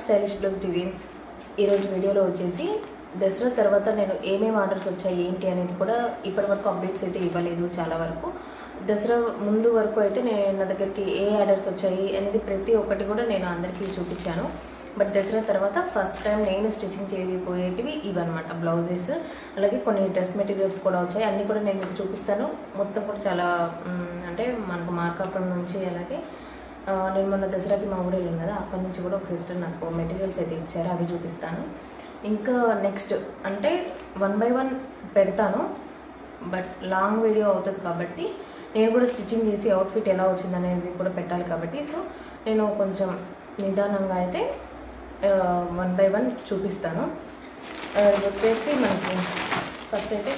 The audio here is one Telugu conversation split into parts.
స్టైలిష్ బ్లౌజ్ డిజైన్స్ ఈరోజు వీడియోలో వచ్చేసి దసరా తర్వాత నేను ఏమేమి ఆర్డర్స్ వచ్చాయి ఏంటి అనేది కూడా ఇప్పటివరకు అప్డేట్స్ అయితే ఇవ్వలేదు. చాలా వరకు దసరా ముందు వరకు అయితే నేను నా దగ్గరికి ఏ ఆర్డర్స్ వచ్చాయి అనేది ప్రతి ఒక్కటి కూడా నేను అందరికీ చూపించాను. బట్ దసరా తర్వాత ఫస్ట్ టైం నేను స్టిచ్చింగ్ చేయబోయేటివి ఇవన్నమాట బ్లౌజెస్. అలాగే కొన్ని డ్రెస్ మెటీరియల్స్ కూడా వచ్చాయి, అన్నీ కూడా నేను మీకు చూపిస్తాను. మొత్తం కూడా చాలా అంటే మనకు మార్కాపురం నుంచి, అలాగే నేను మొన్న దసరాకి మా ఊరు వెళ్ళాను కదా, అక్కడి నుంచి కూడా ఒక సిస్టర్ నాకు మెటీరియల్స్ అయితే ఇచ్చారు, అవి చూపిస్తాను. ఇంకా నెక్స్ట్ అంటే 1 by 1 పెడతాను, బట్ లాంగ్ వీడియో అవుతుంది కాబట్టి నేను కూడా స్టిచ్చింగ్ చేసి అవుట్ఫిట్ ఎలా వచ్చిందనేది కూడా పెట్టాలి కాబట్టి సో నేను కొంచెం నిదానంగా అయితే 1 by 1 చూపిస్తాను. వచ్చేసి మనకి ఫస్ట్ అయితే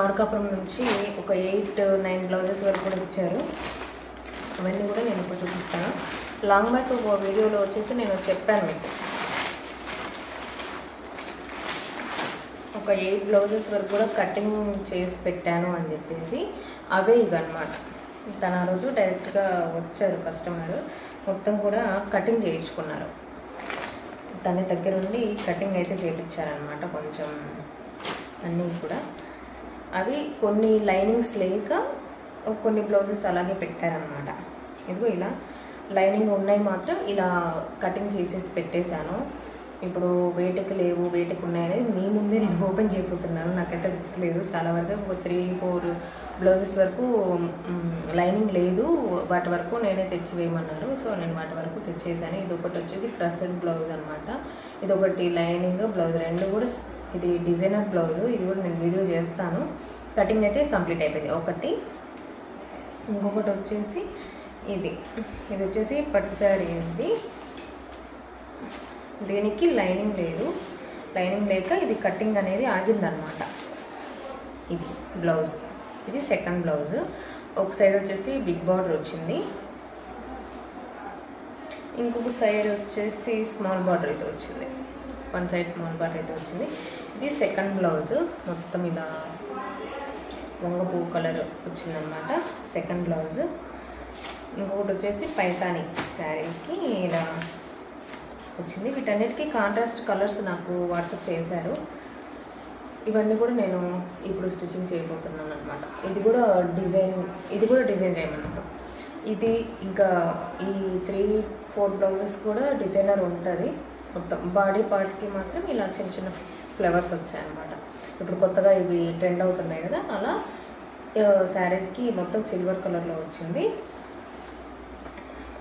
మార్కాపురం నుంచి ఒక 8-9 బ్లౌజెస్ వరకు కూడా ఇచ్చారు. అవన్నీ కూడా నేను ఇప్పుడు చూపిస్తాను. లాంగ్ బ్యాక్ వీడియోలో వచ్చేసి నేను చెప్పాను మీకు ఒక 8 బ్లౌజెస్ వరకు కూడా కటింగ్ చేసి పెట్టాను అని చెప్పేసి. అవే ఇవన్నమాట. తన రోజు డైరెక్ట్గా వచ్చారు కస్టమర్, మొత్తం కూడా కటింగ్ చేయించుకున్నారు. తన దగ్గర నుండి కటింగ్ అయితే చేయించారనమాట కొంచెం అన్నీ కూడా. అవి కొన్ని లైనింగ్స్ లేక కొన్ని బ్లౌజెస్ అలాగే పెట్టారనమాట. ఇదిగో ఇలా లైనింగ్ ఉన్నాయి మాత్రం ఇలా కటింగ్ చేసేసి పెట్టేశాను. ఇప్పుడు వేటకి లేవు, వేటకి ఉన్నాయనేది మీ ముందే నేను ఓపెన్ చేయబోతున్నాను. నాకైతే గుర్తులేదు. చాలా వరకు ఒక 3-4 బ్లౌజెస్ వరకు లైనింగ్ లేదు, వాటి వరకు నేనే తెచ్చి వేయమన్నారు. సో నేను వాటి వరకు తెచ్చేసాను. ఇది ఒకటి వచ్చేసి క్రస్డ్ బ్లౌజ్ అనమాట, ఇది ఒకటి లైనింగ్ బ్లౌజ్, రెండు కూడా ఇది డిజైనర్ బ్లౌజ్. ఇది కూడా నేను వీడియో చేస్తాను. కటింగ్ అయితే కంప్లీట్ అయిపోయింది ఒకటి. ఇంకొకటి వచ్చేసి ఇది వచ్చేసి పట్టు శారీ. ఇది దీనికి లైనింగ్ లేదు, లైనింగ్ లేక ఇది కటింగ్ అనేది ఆగిందనమాట. ఇది బ్లౌజ్, ఇది సెకండ్ బ్లౌజ్. ఒక సైడ్ వచ్చేసి బిగ్ బార్డర్ వచ్చింది, ఇంకొక సైడ్ వచ్చేసి స్మాల్ బార్డర్ అయితే వచ్చింది. వన్ సైడ్ స్మాల్ బార్డర్ అయితే వచ్చింది. ఇది సెకండ్ బ్లౌజ్. మొత్తం ఇలా వంగ పువ్వు కలర్ వచ్చిందనమాట సెకండ్ బ్లౌజ్. ఇంకొకటి వచ్చేసి పైతాని శారీకి ఇలా వచ్చింది. వీటన్నిటికీ కాంట్రాస్ట్ కలర్స్ నాకు వాట్సాప్ చేశారు. ఇవన్నీ కూడా నేను ఇప్పుడు స్టిచ్చింగ్ చేయబోతున్నాను అనమాట. ఇది కూడా డిజైన్ చేయమన్నారు. ఇది ఇంకా ఈ 3-4 బ్లౌజెస్ కూడా డిజైనర్ ఉంటుంది. మొత్తం బాడీ పార్ట్కి మాత్రం ఇలా చిన్న చిన్న ఫ్లవర్స్ వచ్చాయన్నమాట. ఇప్పుడు కొత్తగా ఇవి ట్రెండ్ అవుతున్నాయి కదా, అలా శారీకి మొత్తం సిల్వర్ కలర్లో వచ్చింది.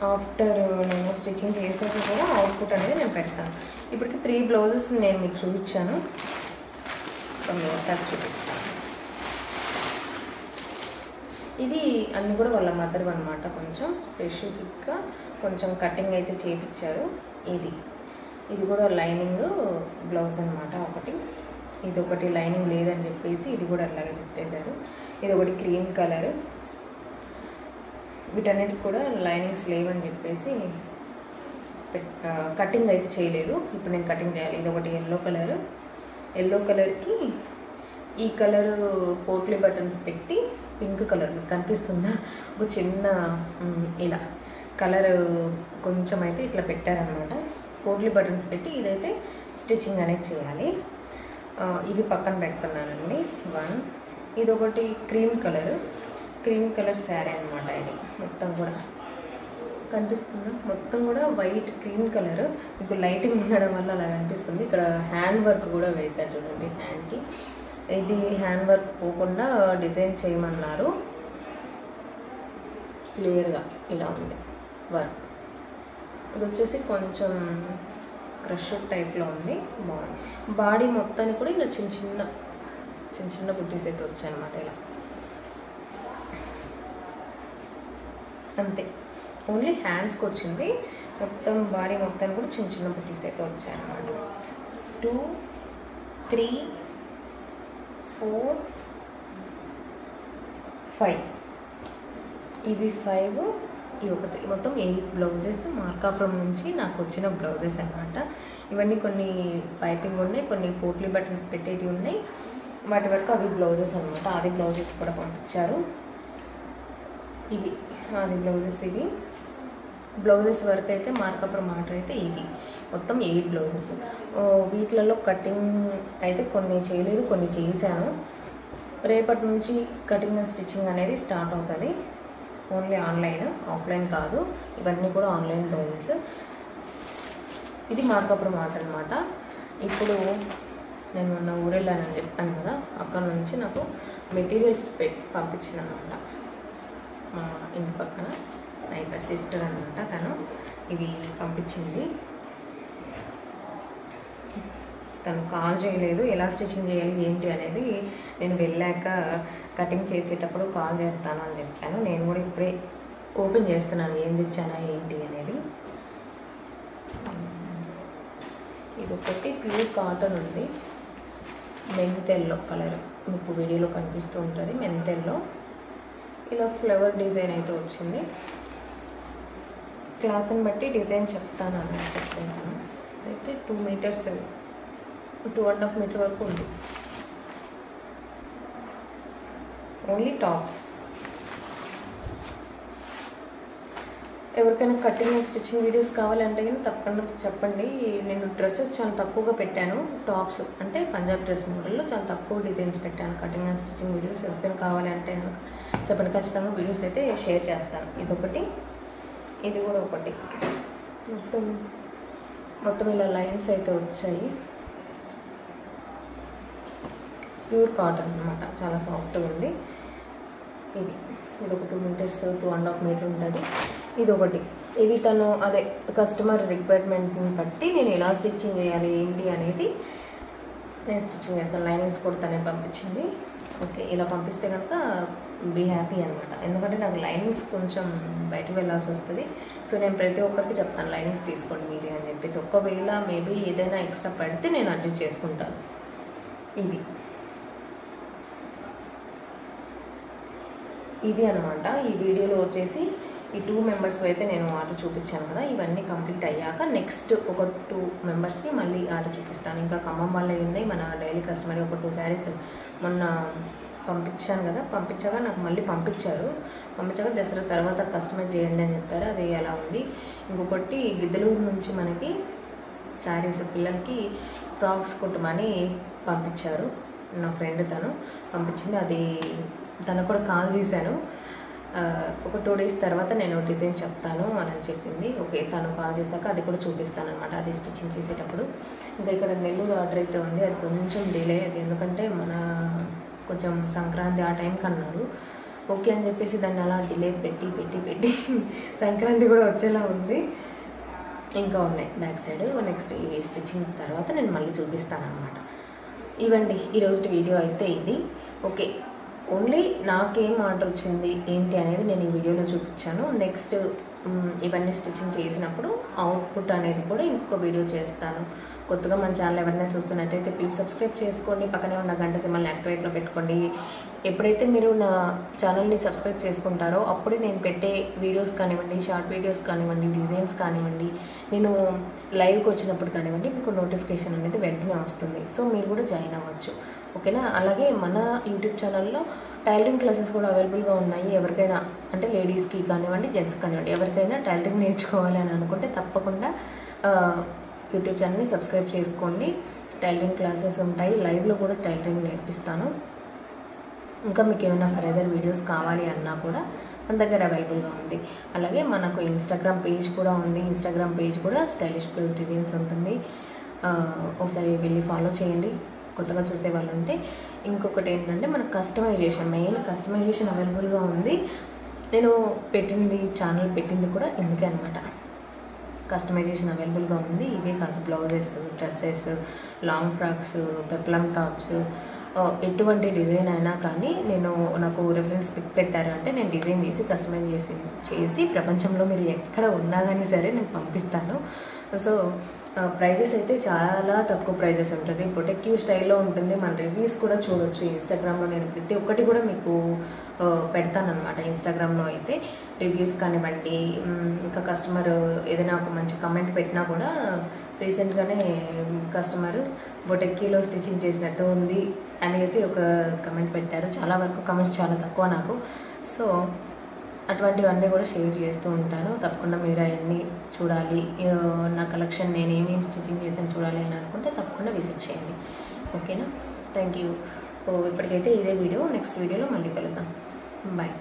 ఆఫ్టర్ నేను స్టిచ్చింగ్ చేసాక కూడా అవుట్పుట్ అనేది నేను పెడతాను. ఇప్పటికి 3 బ్లౌజెస్ నేను మీకు చూపించాను, చూపిస్తాను. ఇవి అన్నీ కూడా వాళ్ళ మదర్ అనమాట. కొంచెం స్పెసిఫిక్గా కొంచెం కటింగ్ అయితే చేయించారు. ఇది కూడా లైనింగ్ బ్లౌజ్ అనమాట ఒకటి. ఇది ఒకటి లైనింగ్ లేదని చెప్పేసి ఇది కూడా అలాగే పెట్టేశారు. ఇది ఒకటి క్రీమ్ కలర్. వీటన్నిటికి కూడా లైనింగ్స్ లేవని చెప్పేసి కటింగ్ అయితే చేయలేదు. ఇప్పుడు నేను కటింగ్ చేయాలి. ఇది ఒకటి ఎల్లో కలర్కి ఈ కలర్ పోట్లీ బటన్స్ పెట్టి పింక్ కలర్ మీకు కనిపిస్తుందా, ఒక చిన్న ఇలా కలర్ కొంచెం అయితే ఇట్లా పెట్టారనమాట. పోట్లీ బటన్స్ పెట్టి ఇదైతే స్టిచ్చింగ్ అనేది చేయాలి. ఇవి పక్కన పెడుతున్నానండి. ఇది ఒకటి క్రీమ్ కలర్ శారీ అనమాట. ఇది మొత్తం కూడా కనిపిస్తుందా, మొత్తం కూడా వైట్ క్రీమ్ కలర్. మీకు లైటింగ్ ఉండడం వల్ల అలా కనిపిస్తుంది. ఇక్కడ హ్యాండ్ వర్క్ కూడా వేశారు చూడండి హ్యాండ్కి. ఇది హ్యాండ్ వర్క్ పోకుండా డిజైన్ చేయమన్నారు. క్లియర్గా ఇలా ఉంది వర్క్. ఇది వచ్చేసి కొంచెం క్రష్ టైప్లో ఉంది. బాగుంది. బాడీ మొత్తానికి కూడా ఇలా చిన్న చిన్న బుట్టీస్ అయితే వచ్చాయన్నమాట. ఇలా అంతే, ఓన్లీ హ్యాండ్స్కి వచ్చింది. మొత్తం బాడీ మొత్తం కూడా చిన్న బుట్టీస్ అయితే వచ్చాయన్నమాట. 2, 3, 4, 5 ఇవి 5, ఇవి ఒకటి, మొత్తం 8 బ్లౌజెస్ మార్కాపురం నుంచి నాకు వచ్చిన బ్లౌజెస్ అనమాట. ఇవన్నీ కొన్ని పైపింగ్ ఉన్నాయి, కొన్ని పోట్లీ బటన్స్ పెట్టేవి ఉన్నాయి. వాటి వరకు అవి బ్లౌజెస్ అనమాట. అది బ్లౌజెస్ కూడా పంపించారు. ఇవి అది బ్లౌజెస్. ఇవి బ్లౌజెస్ వరకు అయితే మార్కపురం ఆర్డర్ అయితే ఇది మొత్తం 8 బ్లౌజెస్. వీటిలలో కటింగ్ అయితే కొన్ని చేయలేదు, కొన్ని చేశాను. రేపటి నుంచి కటింగ్ అండ్ స్టిచ్చింగ్ అనేది స్టార్ట్ అవుతుంది. ఓన్లీ ఆన్లైన్, ఆఫ్లైన్ కాదు. ఇవన్నీ కూడా ఆన్లైన్ బ్లౌజెస్. ఇది మార్కాపురం ఆర్డర్ అనమాట. ఇప్పుడు నేను మొన్న ఊరెళ్ళానని చెప్పాను కదా, అక్కడ నుంచి నాకు మెటీరియల్స్ పంపించింది అనమాట. మా ఇంటి పక్కన నైబర్ సిస్టర్ అనమాట, తను ఇవి పంపించింది. తను కాల్ చేయలేదు, ఎలా స్టిచ్చింగ్ చేయాలి ఏంటి అనేది నేను వెళ్ళాక కటింగ్ చేసేటప్పుడు కాల్ చేస్తాను అని చెప్పాను. నేను కూడా ఇప్పుడే ఓపెన్ చేస్తున్నాను ఏం తెచ్చానా ఏంటి అనేది. ఇది ఒకటి ప్యూర్ కాటన్ ఉంది, మెంతెల్లో కలర్, మీకు వీడియోలో కనిపిస్తూ ఉంటుంది. మెంతెల్లో ఇలా ఫ్లవర్ డిజైన్ అయితే వచ్చింది. క్లాత్ని బట్టి డిజైన్ చెప్తాను అయితే 2 మీటర్స్ 2.5 మీటర్ వరకు ఉంది. Only tops. ఎవరికైనా కటింగ్ అండ్ స్టిచ్చింగ్ వీడియోస్ కావాలంటే కానీ తప్పకుండా చెప్పండి. నేను డ్రెస్సెస్ చాలా తక్కువగా పెట్టాను. టాప్స్ అంటే పంజాబ్ డ్రెస్ మోడల్లో చాలా తక్కువ డిజైన్స్ పెట్టాను. కటింగ్ అండ్ స్టిచ్చింగ్ వీడియోస్ ఎవరికైనా కావాలంటే చెప్పండి, ఖచ్చితంగా వీడియోస్ అయితే షేర్ చేస్తాను. ఇదొకటి, ఇది కూడా ఒకటి. మొత్తం ఇలా లైన్స్ అయితే వచ్చాయి. ప్యూర్ కాటన్ అనమాట, చాలా సాఫ్ట్గా ఉంది. ఇది ఒక 2 మీటర్స్ 2.5 మీటర్ ఉంటుంది. ఇదొకటి, ఇది తను అదే కస్టమర్ రిక్వైర్మెంట్ని బట్టి నేను ఎలా స్టిచ్చింగ్ చేయాలి ఏంటి అనేది నేను స్టిచ్చింగ్ చేస్తాను. లైనింగ్స్ కూడా తనే పంపించింది. ఓకే, ఇలా పంపిస్తే కనుక బీ హ్యాపీ అనమాట. ఎందుకంటే నాకు లైనింగ్స్ కొంచెం బయటకు వెళ్ళాల్సి వస్తుంది. సో నేను ప్రతి ఒక్కరికి చెప్తాను లైనింగ్స్ తీసుకోండి మీరే అని చెప్పేసి. ఒకవేళ మేబీ ఏదైనా ఎక్స్ట్రా పడితే నేను అడ్జస్ట్ చేసుకుంటాను. ఇది అనమాట. ఈ వీడియోలో వచ్చేసి ఈ 2 మెంబర్స్ అయితే నేను ఆర్డర్ చూపించాను కదా, ఇవన్నీ కంప్లీట్ అయ్యాక నెక్స్ట్ ఒక 2 మెంబర్స్కి మళ్ళీ ఆర్డర్ చూపిస్తాను. ఇంకా ఖమ్మం వల్ల ఉన్నాయి మన డైలీ కస్టమర్. ఒక 2 శారీస్ మొన్న పంపించాను కదా, పంపించాక నాకు మళ్ళీ పంపించాక దసరా తర్వాత కస్టమర్ చేయండి అని చెప్పారు. అది ఎలా ఉంది. ఇంకొకటి గిద్దలూరు నుంచి మనకి శారీస్ పిల్లలకి ఫ్రాక్స్ కుట్టమని పంపించారు. నా ఫ్రెండ్ తను పంపించింది. అది తనకు కూడా కాల్ చేశాను. ఒక 2 డేస్ తర్వాత నేను డిజైన్ చెప్తాను అని చెప్పింది. ఓకే, తను కాల్ చేశాక అది కూడా చూపిస్తాను అనమాట, అది స్టిచ్చింగ్ చేసేటప్పుడు. ఇంకా ఇక్కడ నెల్లూరు ఆర్డర్ అయితే ఉంది, అది కొంచెం డిలే. అది ఎందుకంటే మన కొంచెం సంక్రాంతి ఆ టైంకి అన్నారు. ఓకే అని చెప్పేసి దాన్ని అలా డిలే పెట్టి సంక్రాంతి కూడా వచ్చేలా ఉంది. ఇంకా ఉన్నాయి బ్యాక్ సైడ్. నెక్స్ట్ ఇవి స్టిచ్చింగ్ తర్వాత నేను మళ్ళీ చూపిస్తాను అనమాట. ఇవ్వండి ఈరోజు వీడియో అయితే ఇది. ఓకే, ఓన్లీ నాకేం ఆర్డర్ వచ్చింది ఏంటి అనేది నేను ఈ వీడియోలో చూపించాను. నెక్స్ట్ ఇవన్నీ స్టిచ్చింగ్ చేసినప్పుడు అవుట్పుట్ అనేది కూడా ఇంకొక వీడియో చేస్తాను. కొత్తగా మన ఛానల్ ఎవరైనా చూస్తున్నట్టయితే ప్లీజ్ సబ్స్క్రైబ్ చేసుకోండి. పక్కనే ఉన్న గంట సింబల్ని యాక్టివేట్లో పెట్టుకోండి. ఎప్పుడైతే మీరు నా ఛానల్ని సబ్స్క్రైబ్ చేసుకుంటారో అప్పుడే నేను పెట్టే వీడియోస్ కానివ్వండి, షార్ట్ వీడియోస్ కానివ్వండి, డిజైన్స్ కానివ్వండి, నేను లైవ్కి వచ్చినప్పుడు కానివ్వండి, మీకు నోటిఫికేషన్ అనేది వెంటనే వస్తుంది. సో మీరు కూడా జాయిన్ అవ్వచ్చు. ఓకేనా. అలాగే మన యూట్యూబ్ ఛానల్లో టైలరింగ్ క్లాసెస్ కూడా అవైలబుల్గా ఉన్నాయి. ఎవరికైనా అంటే లేడీస్కి కానివ్వండి, జెంట్స్కి కానివ్వండి, ఎవరికైనా టైలరింగ్ నేర్చుకోవాలి అని అనుకుంటే తప్పకుండా యూట్యూబ్ ఛానల్ని సబ్స్క్రైబ్ చేసుకోండి. టైలరింగ్ క్లాసెస్ ఉంటాయి, లైవ్లో కూడా టైలరింగ్ నేర్పిస్తాను. ఇంకా మీకు ఏమైనా ఫర్దర్ వీడియోస్ కావాలి అన్నా కూడా మన దగ్గర అవైలబుల్గా ఉంది. అలాగే మనకు ఇన్స్టాగ్రామ్ పేజ్ కూడా ఉంది. ఇన్స్టాగ్రామ్ పేజ్ కూడా స్టైలిష్ బ్లౌజ్ డిజైన్స్ ఉంటుంది. ఒకసారి వెళ్ళి ఫాలో చేయండి కొత్తగా చూసే వాళ్ళు ఉంటే. ఇంకొకటి ఏంటంటే మనకు కస్టమైజేషన్, మెయిన్ కస్టమైజేషన్ అవైలబుల్గా ఉంది. నేను ఛానల్ పెట్టింది కూడా ఎందుకే అనమాట. కస్టమైజేషన్ అవైలబుల్గా ఉంది. ఇవే కాదు, blouses, dresses, long frocks, peplum tops, ఎటువంటి డిజైన్ అయినా కానీ నాకు రెఫరెన్స్ పిక్ పెట్టారు అంటే నేను డిజైన్ చేసి కస్టమైజ్ చేసి ప్రపంచంలో మీరు ఎక్కడ ఉన్నా కానీ సరే నేను పంపిస్తాను. సో ప్రైజెస్ అయితే చాలా తక్కువ ప్రైజెస్ ఉంటుంది. ప్రొటెక్టివ్ స్టైల్లో ఉంటుంది. మన రివ్యూస్ కూడా చూడొచ్చు ఇన్స్టాగ్రామ్లో. నేను ప్రతి ఒక్కటి కూడా మీకు పెడతానమాట. ఇన్స్టాగ్రామ్లో అయితే రివ్యూస్ కానివ్వండి, ఇంకా కస్టమర్ ఏదైనా ఒక మంచి కమెంట్ పెట్టినా కూడా, రీసెంట్గానే కస్టమర్ బొటెక్కీలో స్టిచ్చింగ్ చేసినట్టు ఉంది అనేసి ఒక కమెంట్ పెట్టారు. చాలా వరకు కమెంట్స్ చాలా తక్కువ నాకు. సో అటువంటివన్నీ కూడా షేర్ చేస్తూ ఉంటాను. తప్పకుండా మీరు అవన్నీ చూడాలి, నా కలెక్షన్ నేను ఏమేమి స్టిచ్చింగ్ చేసాను చూడాలి అని అనుకుంటే తప్పకుండా విజిట్ చేయండి. ఓకేనా? Thank you. ఇప్పటికైతే ఇదే వీడియో. నెక్స్ట్ వీడియోలో మళ్ళీ కలుద్దాం. బాయ్.